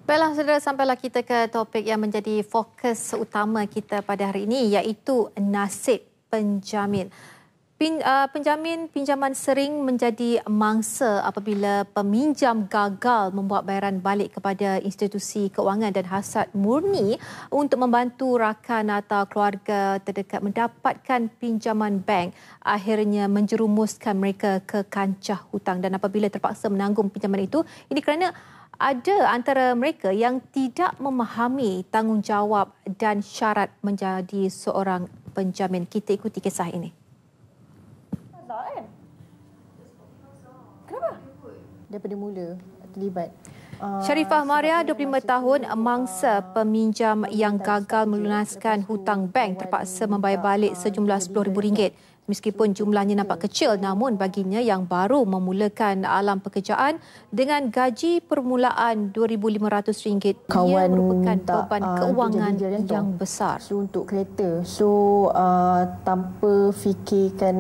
Baiklah, saudara, sampailah kita ke topik yang menjadi fokus utama kita pada hari ini, iaitu nasib penjamin. Penjamin pinjaman sering menjadi mangsa apabila peminjam gagal membuat bayaran balik kepada institusi keuangan dan hasrat murni untuk membantu rakan atau keluarga terdekat mendapatkan pinjaman bank akhirnya menjerumuskan mereka ke kancah hutang. Dan apabila terpaksa menanggung pinjaman itu, ini kerana ada antara mereka yang tidak memahami tanggungjawab dan syarat menjadi seorang penjamin. Kita ikuti kisah ini. Kenapa? Daripada mula terlibat. Sharifah Maria, 25 tahun, mangsa peminjam yang gagal melunaskan hutang bank terpaksa membayar balik sejumlah RM10,000. Meskipun jumlahnya nampak kecil, namun baginya yang baru memulakan alam pekerjaan dengan gaji permulaan RM2,500, ia merupakan beban kewangan yang besar. So, untuk kereta, tanpa fikirkan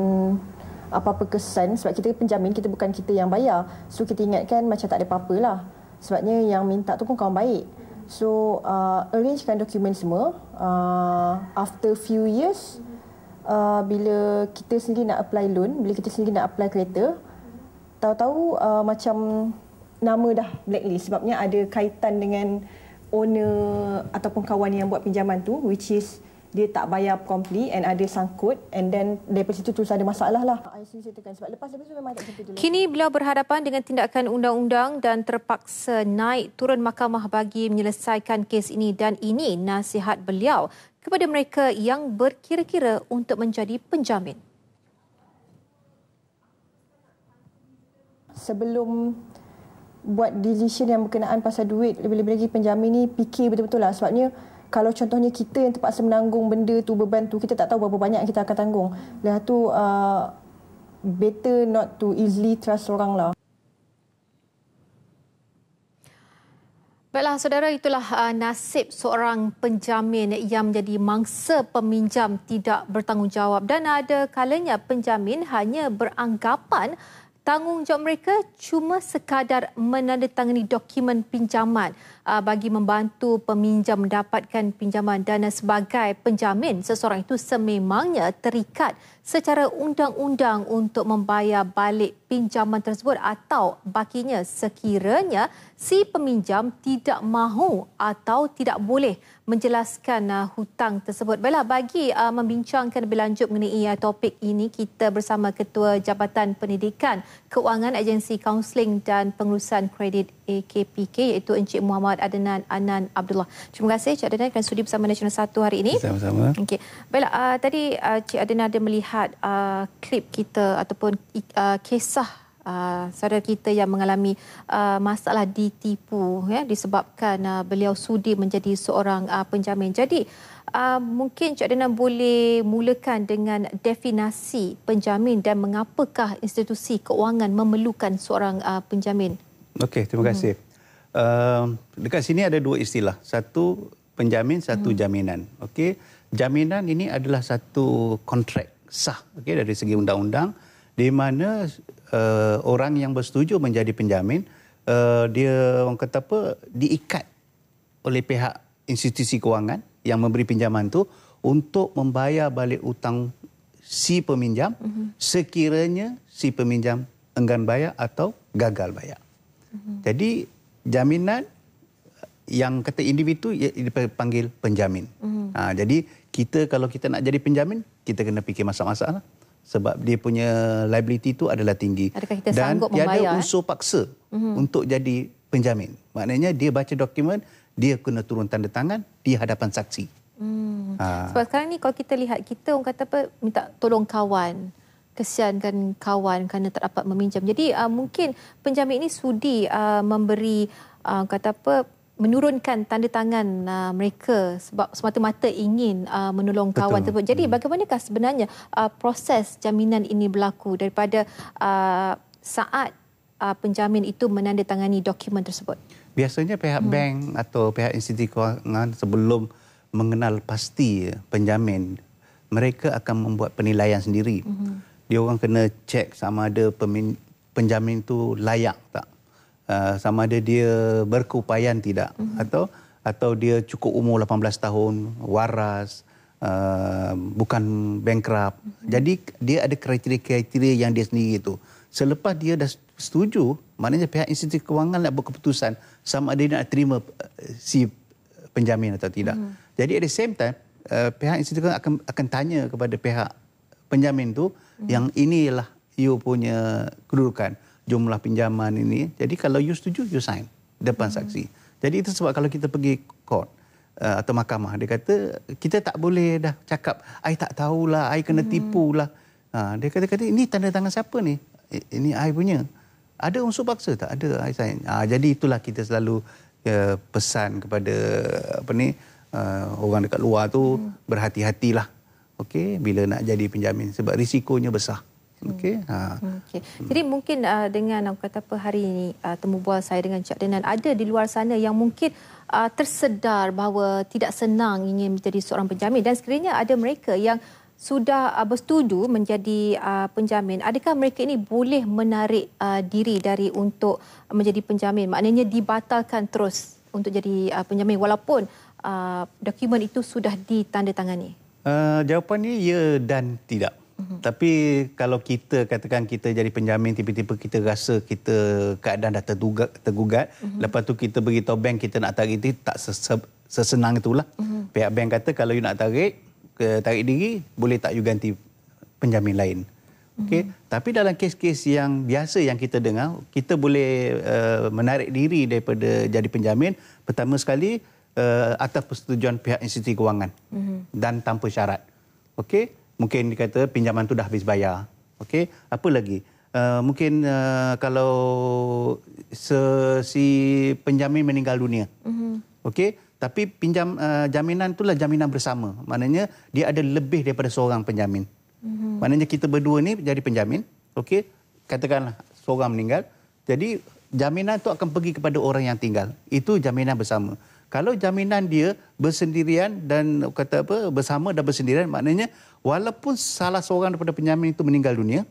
apa-apa kesan, sebab kita penjamin, kita bukan kita yang bayar. So, kita ingatkan macam tak ada apa-apa lah. Sebabnya yang minta tu pun kawan baik. So, arrangekan dokumen semua. After few years, bila kita sendiri nak apply loan, bila kita sendiri nak apply kereta, tahu-tahu macam nama dah blacklist sebabnya ada kaitan dengan owner ataupun kawan yang buat pinjaman tu, which is dia tak bayar promptly and ada sangkut, and then daripada situ terus ada masalah lah. Sebab lepas tu memang tak sampai dulu. Kini beliau berhadapan dengan tindakan undang-undang dan terpaksa naik turun mahkamah bagi menyelesaikan kes ini, dan ini nasihat beliau kepada mereka yang berkira-kira untuk menjadi penjamin. Sebelum buat decision yang berkenaan pasal duit, lebih-lebih lagi penjamin ni fikir betul-betul lah. Sebabnya kalau contohnya kita yang terpaksa menanggung benda tu, beban tu, kita tak tahu berapa banyak kita akan tanggung. Lepas tu better not to easily trust orang lah. Baiklah, saudara, itulah nasib seorang penjamin yang menjadi mangsa peminjam tidak bertanggungjawab, dan ada kalanya penjamin hanya beranggapan tanggungjawab mereka cuma sekadar menandatangani dokumen pinjaman bagi membantu peminjam mendapatkan pinjaman, dan sebagai penjamin, seseorang itu sememangnya terikat secara undang-undang untuk membayar balik pinjaman tersebut atau bakinya sekiranya si peminjam tidak mahu atau tidak boleh menjelaskan hutang tersebut. Baiklah, bagi membincangkan lebih lanjut mengenai topik ini, kita bersama Ketua Jabatan Pendidikan Keuangan Agensi Kaunseling dan Pengurusan Kredit AKPK, iaitu Encik Muhammad Adnan Anan Abdullah. Terima kasih Cik Adnan kerana sudi bersama Nasional 1 hari ini. Sama-sama. Okey. Baiklah, tadi Cik Adnan ada melihat klip kita ataupun kisah saudara kita yang mengalami masalah ditipu disebabkan beliau sudi menjadi seorang penjamin. Jadi mungkin Cik Adnan boleh mulakan dengan definisi penjamin dan mengapakah institusi keuangan memerlukan seorang penjamin. Okey, terima kasih. Dekat sini ada dua istilah. Satu penjamin, satu jaminan. Okey, jaminan ini adalah satu kontrak sah, okey, dari segi undang-undang, di mana orang yang bersetuju menjadi penjamin, dia orang kata apa, diikat oleh pihak institusi kewangan yang memberi pinjaman tu untuk membayar balik hutang si peminjam sekiranya si peminjam enggan bayar atau gagal bayar. Jadi jaminan yang kata individu dipanggil penjamin. Jadi kita kalau kita nak jadi penjamin, kita kena fikir masak-masak lah. Sebab dia punya liability itu adalah tinggi. Adakah kita dan sanggup membayar? Tiada unsur paksa untuk jadi penjamin. Maknanya dia baca dokumen, dia kena turun tanda tangan di hadapan saksi. Sebab sekarang ni kalau kita lihat, kita orang kata apa, minta tolong kawan. Kesiankan kawan kerana tak dapat meminjam. Jadi mungkin penjamin ini sudi memberi kata apa, menurunkan tanda tangan mereka sebab semata-mata ingin menolong kawan tersebut. Jadi bagaimanakah sebenarnya proses jaminan ini berlaku daripada saat penjamin itu menandatangani dokumen tersebut? Biasanya pihak bank atau pihak institusi kewangan sebelum mengenal pasti penjamin, mereka akan membuat penilaian sendiri. Dia orang kena cek sama ada penjamin itu layak tak. sama ada dia berkeupayaan tidak, atau dia cukup umur 18 tahun, waras, bukan bankrupt. Jadi dia ada kriteria-kriteria yang dia sendiri itu. Selepas dia dah setuju, maknanya pihak institusi kewangan nak berkeputusan sama ada dia nak terima si penjamin atau tidak. Jadi at the same time, pihak institusi akan tanya kepada pihak penjamin tu yang inilah you punya kedudukan, jumlah pinjaman ini. Jadi kalau you setuju, you sign depan saksi. Jadi itu sebab kalau kita pergi court atau mahkamah, dia kata kita tak boleh dah cakap I tak tahulah, I kena tipu lah. Dia kata ini tanda tangan siapa ni? Ini I punya. Ada unsur paksa tak? Ada, I sign. Jadi itulah kita selalu pesan kepada orang dekat luar tu, berhati-hatilah. Okey, bila nak jadi penjamin sebab risikonya besar. Okey. Jadi mungkin dengan hari ini temu bual saya dengan Cik Denan, ada di luar sana yang mungkin tersedar bahawa tidak senang ingin menjadi seorang penjamin, dan sekiranya ada mereka yang sudah bersetuju menjadi penjamin, adakah mereka ini boleh menarik diri dari untuk menjadi penjamin? Maknanya dibatalkan terus untuk jadi penjamin walaupun dokumen itu sudah ditandatangani? Jawapannya ya dan tidak. Tapi kalau kita katakan kita jadi penjamin, tiba-tiba kita rasa kita keadaan dah tergugat, lepas tu kita beritahu bank kita nak tarik itu, tak sesenang itulah. Pihak bank kata kalau you nak tarik diri, boleh tak you ganti penjamin lain. Okey. Tapi dalam kes-kes yang biasa yang kita dengar, kita boleh menarik diri daripada jadi penjamin pertama sekali atas persetujuan pihak institusi kewangan dan tanpa syarat. Okey. Mungkin dikata pinjaman tu dah habis bayar. Okey, apa lagi? Mungkin kalau si penjamin meninggal dunia. Okey, tapi jaminan itulah jaminan bersama. Maknanya dia ada lebih daripada seorang penjamin. Maknanya kita berdua ni jadi penjamin. Okey, katakanlah seorang meninggal. Jadi jaminan tu akan pergi kepada orang yang tinggal. Itu jaminan bersama. Kalau jaminan dia bersendirian dan bersama dan bersendirian, maknanya walaupun salah seorang daripada penjamin itu meninggal dunia,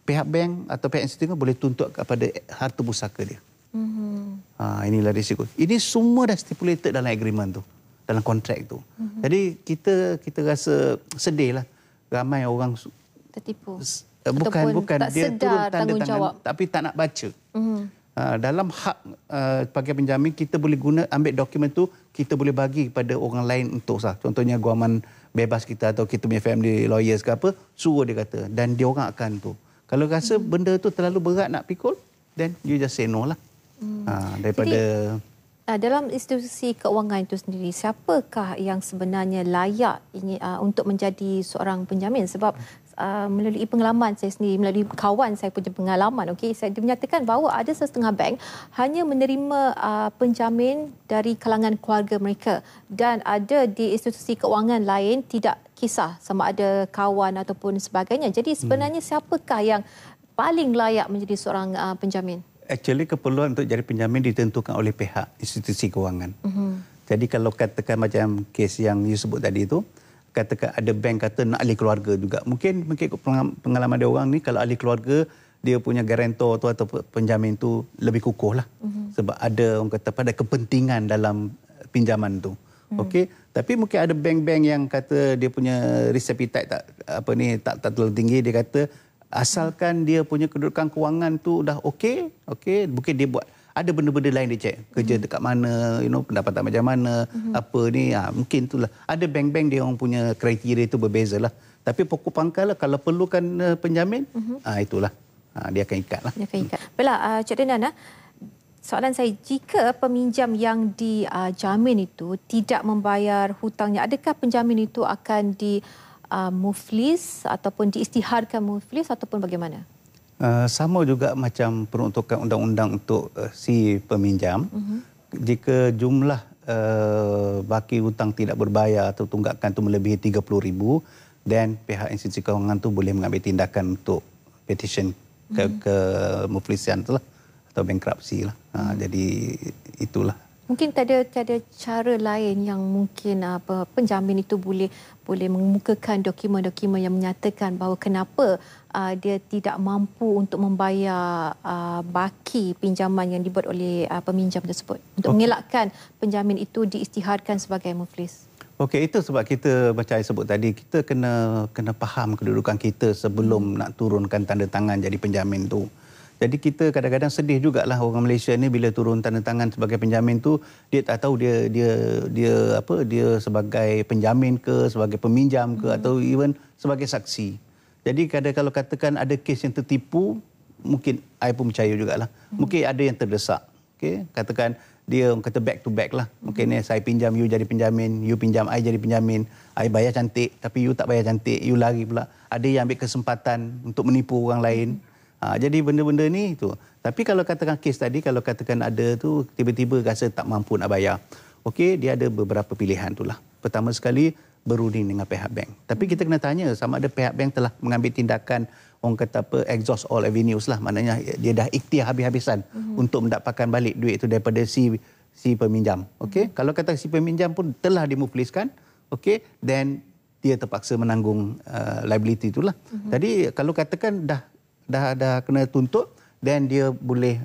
pihak bank atau pihak institusi boleh tuntut kepada harta pusaka dia. Inilah risiko. Ini semua dah stipulated dalam agreement tu, dalam kontrak tu. Jadi kita rasa sedih lah, ramai orang tertipu. Bukan tak dia turun tanda tangan tapi tak nak baca. Dalam hak sebagai penjamin, kita boleh ambil dokumen tu, kita boleh bagi kepada orang lain untuk sah. Contohnya guaman bebas kita atau kita punya family lawyers ke apa, suruh dia kata, dan dia orang akan tu. Kalau rasa benda tu terlalu berat nak pikul, then you just say no lah. Daripada dalam institusi keuangan itu sendiri, siapakah yang sebenarnya layak untuk menjadi seorang penjamin? Sebab melalui pengalaman saya sendiri, melalui kawan saya punya pengalaman, saya dinyatakan bahawa ada setengah bank hanya menerima penjamin dari kalangan keluarga mereka, dan ada di institusi keuangan lain tidak kisah sama ada kawan ataupun sebagainya. Jadi sebenarnya siapakah yang paling layak menjadi seorang penjamin? Actually keperluan untuk jadi penjamin ditentukan oleh pihak institusi kewangan. Jadi kalau katakan macam kes yang you sebut tadi itu, katakan ada bank kata nak ahli keluarga juga. Mungkin pengalaman dia orang ni, kalau ahli keluarga, dia punya garantor tu atau penjamin tu lebih kukuh lah. Sebab ada orang kata pada kepentingan dalam pinjaman tu. Okey, tapi mungkin ada bank-bank yang kata dia punya risk appetite tak terlalu tinggi. Dia kata asalkan dia punya kedudukan kewangan tu dah okey, mungkin dia buat ada benda-benda lain dia cek. Kerja dekat mana, pendapatan macam mana, apa ni. Mungkin itulah. Ada bank-bank dia orang punya kriteria itu berbeza lah. Tapi pokok pangkal lah, kalau perlukan penjamin, itulah. Dia akan ikat lah. Dia akan ikat. Baiklah, Cik Denan, soalan saya, jika peminjam yang dijamin itu tidak membayar hutangnya, adakah penjamin itu akan muflis ataupun diisytiharkan muflis ataupun bagaimana? Sama juga macam peruntukan undang-undang untuk si peminjam. Jika jumlah baki hutang tidak berbayar atau tunggakan itu melebihi 30,000, dan pihak institusi kewangan itu boleh mengambil tindakan untuk petition ke muflisan itulah, atau bankruptcy lah. Jadi itulah Mungkin tiada cara lain yang mungkin penjamin itu boleh mengemukakan dokumen-dokumen yang menyatakan bahawa kenapa dia tidak mampu untuk membayar baki pinjaman yang dibuat oleh peminjam tersebut untuk mengelakkan penjamin itu diisytiharkan sebagai muflis. Okey, itu sebab kita macam saya sebut tadi, kita kena faham kedudukan kita sebelum nak turunkan tanda tangan jadi penjamin tu. Jadi kita kadang-kadang sedih jugalah orang Malaysia ni bila turun tanda tangan sebagai penjamin tu, dia tak tahu dia sebagai penjamin ke, sebagai peminjam ke, atau even sebagai saksi. Jadi kalau katakan ada kes yang tertipu, mungkin saya pun percaya jugalah. Mungkin ada yang terdesak. Okey, katakan dia kata back to back lah. Mungkin saya pinjam, you jadi penjamin, you pinjam I jadi penjamin. I bayar cantik tapi you tak bayar cantik, you lari pula. Ada yang ambil kesempatan untuk menipu orang lain. Jadi benda-benda ni tu. Tapi kalau katakan kes tadi, kalau katakan ada tu tiba-tiba rasa tak mampu nak bayar. Okey, dia ada beberapa pilihan tu lah. Pertama sekali, berunding dengan pihak bank. Tapi kita kena tanya sama ada pihak bank telah mengambil tindakan, orang kata exhaust all avenues lah. Maknanya dia dah ikhtiar habis-habisan untuk mendapatkan balik duit itu daripada si peminjam. Okey, kalau kata si peminjam pun telah dimufliskan, okey, then dia terpaksa menanggung liability itulah. Jadi kalau katakan dah kena tuntut, then dia boleh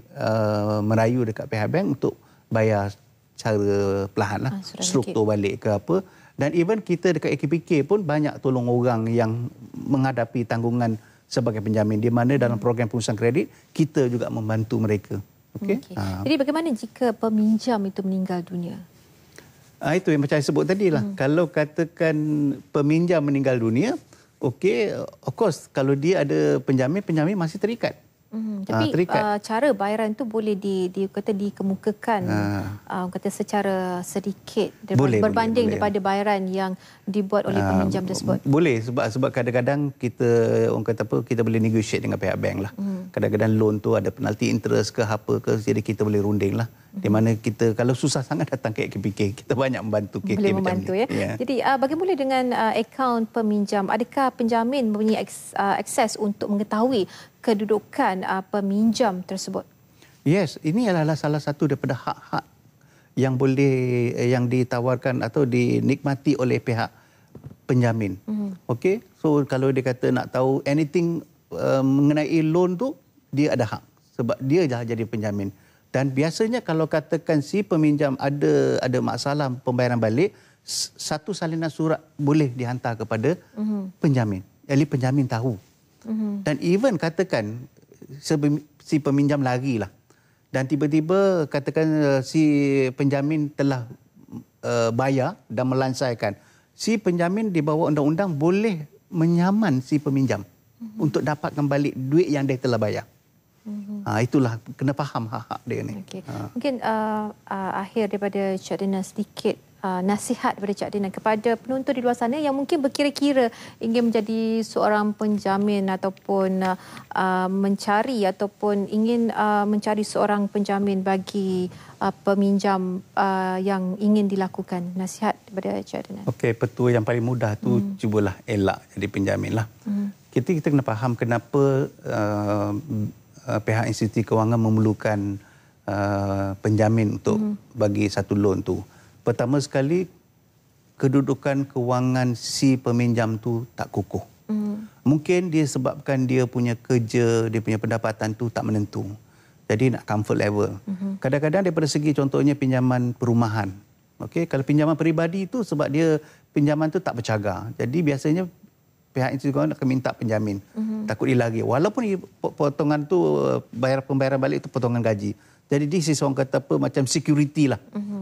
merayu dekat pihak bank untuk bayar secara perlahan lah, struktur balik ke apa. Dan even kita dekat AKPK pun banyak tolong orang yang menghadapi tanggungan sebagai penjamin, di mana dalam program pengurusan kredit kita juga membantu mereka. Okey. Jadi bagaimana jika peminjam itu meninggal dunia? Itu yang macam saya sebut tadi lah. Kalau katakan peminjam meninggal dunia, okey, of course kalau dia ada penjamin masih terikat. Tapi cara bayaran tu boleh dikemukakan kata secara sedikit berbanding daripada bayaran yang dibuat oleh peminjam tersebut. Boleh, sebab kadang-kadang kita kita boleh negotiate dengan pihak bank lah. Kadang-kadang loan tu ada penalti interest ke apa ke, jadi kita boleh runding lah. Di mana kita kalau susah sangat datang ke AKPK, kita banyak membantu kes boleh macam membantu ni. Ya. Jadi bagaimana dengan akaun peminjam? Adakah penjamin mempunyai akses untuk mengetahui kedudukan peminjam tersebut? Yes, ini adalah salah satu daripada hak-hak yang ditawarkan atau dinikmati oleh pihak penjamin. Okey, so kalau dia kata nak tahu anything mengenai loan tu, dia ada hak sebab dia dah jadi penjamin. Dan biasanya kalau katakan si peminjam ada masalah pembayaran balik, satu salinan surat boleh dihantar kepada penjamin. Jadi penjamin tahu. Dan even katakan si peminjam larilah dan tiba-tiba katakan si penjamin telah bayar dan melansaikan, si penjamin di bawah undang-undang boleh menyaman si peminjam untuk dapatkan balik duit yang dia telah bayar. Itulah kena faham hak-hak dia ni. Okay. Mungkin akhir daripada Cik Adina sedikit nasihat daripada Cik Adina kepada penonton di luar sana yang mungkin berkira-kira ingin menjadi seorang penjamin ataupun mencari ataupun ingin mencari seorang penjamin bagi peminjam yang ingin dilakukan. Nasihat daripada Cik Adina. Okey, petua yang paling mudah tu cubalah elak jadi penjamin lah. Kita kena faham kenapa pihak institusi kewangan memerlukan penjamin untuk bagi satu loan tu. Pertama sekali, kedudukan kewangan si peminjam tu tak kukuh. Mungkin dia sebabkan dia punya kerja, dia punya pendapatan tu tak menentu. Jadi nak comfort level. Kadang-kadang daripada segi contohnya pinjaman perumahan. Okey, kalau pinjaman peribadi tu sebab dia pinjaman tu tak bercagar. Jadi biasanya pihak institusi kewangan akan minta penjamin. Takut dia lari. Walaupun potongan tu pembayaran balik tu potongan gaji. Jadi this is orang kata macam security lah.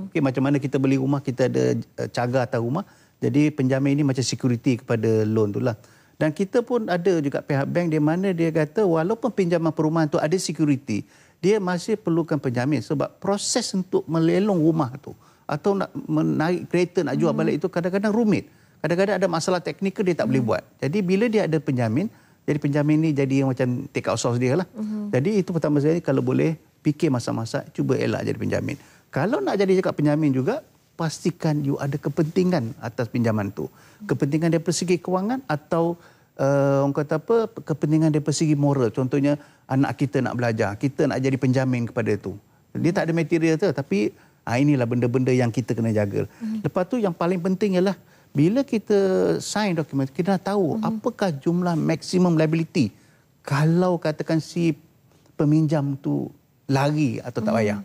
Okay, macam mana kita beli rumah, kita ada cagar atas rumah. Jadi penjamin ini macam security kepada loan tu lah. Dan kita pun ada juga pihak bank di mana dia kata walaupun pinjaman perumahan tu ada security, dia masih perlukan penjamin sebab proses untuk melelong rumah tu atau nak menarik kereta nak jual balik itu kadang-kadang rumit. Kadang-kadang ada masalah teknikal dia tak boleh buat. Jadi bila dia ada penjamin, jadi penjamin ni jadi macam take out source dia lah. Jadi itu pertama sekali kalau boleh fikir masa-masa cuba elak jadi penjamin. Kalau nak jadi cakap penjamin juga, pastikan you ada kepentingan atas pinjaman tu. Kepentingan dari segi kewangan atau orang kata kepentingan dari segi moral. Contohnya anak kita nak belajar, kita nak jadi penjamin kepada itu. Dia tak ada material tu tapi Inilah benda-benda yang kita kena jaga. Lepas tu yang paling penting ialah bila kita sign dokumen, kita dah tahu apakah jumlah maksimum liability kalau katakan si peminjam tu lari atau tak bayar.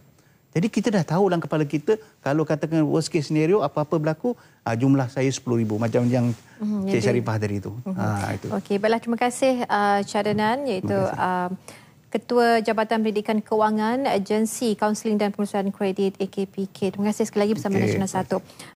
Jadi kita dah tahu dalam kepala kita, kalau katakan worst case scenario, apa-apa berlaku, jumlah saya 10,000 macam yang Cik Sharifah tadi itu. Itu. Okey, baiklah, terima kasih Cadanan, iaitu Ketua Jabatan Pendidikan Kewangan Agensi Kaunseling dan Perusahaan Kredit AKPK. Terima kasih sekali lagi bersama Nasional 1.